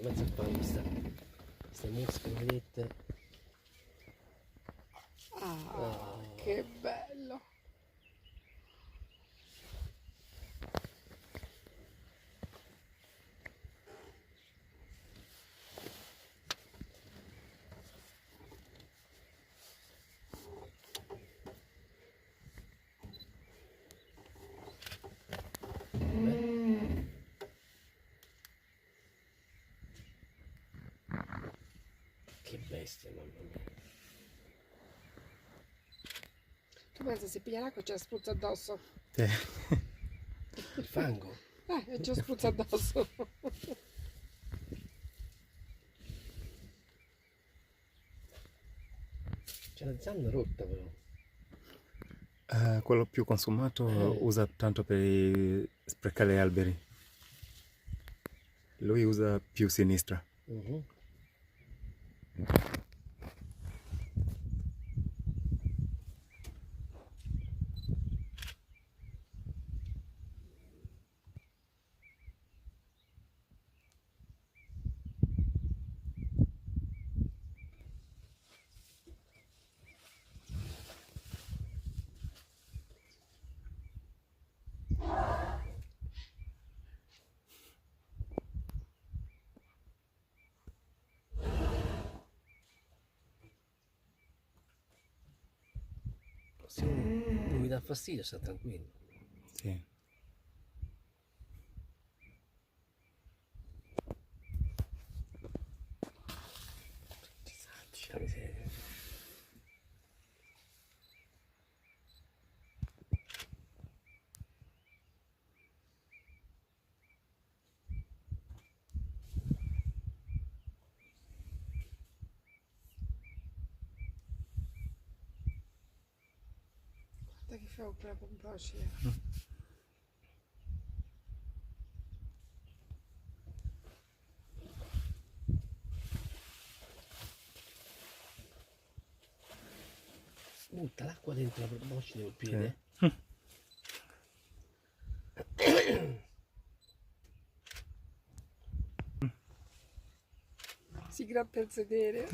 mezzo a fango queste mosche maledette. Che bello. Che bestia, mamma mia. Tu pensa se piglia l'acqua e ce la spruzza addosso? Sì. Il fango? E ce la spruzza addosso. C'è la zanna rotta però. Quello più consumato usa tanto per sprecare alberi. Lui usa più sinistra. Se non mi dà fastidio sta tranquillo. Sì. La miseria. Guarda che fa quella pompacea. Butta l'acqua dentro la boccia del piede. Si gratta il sedere.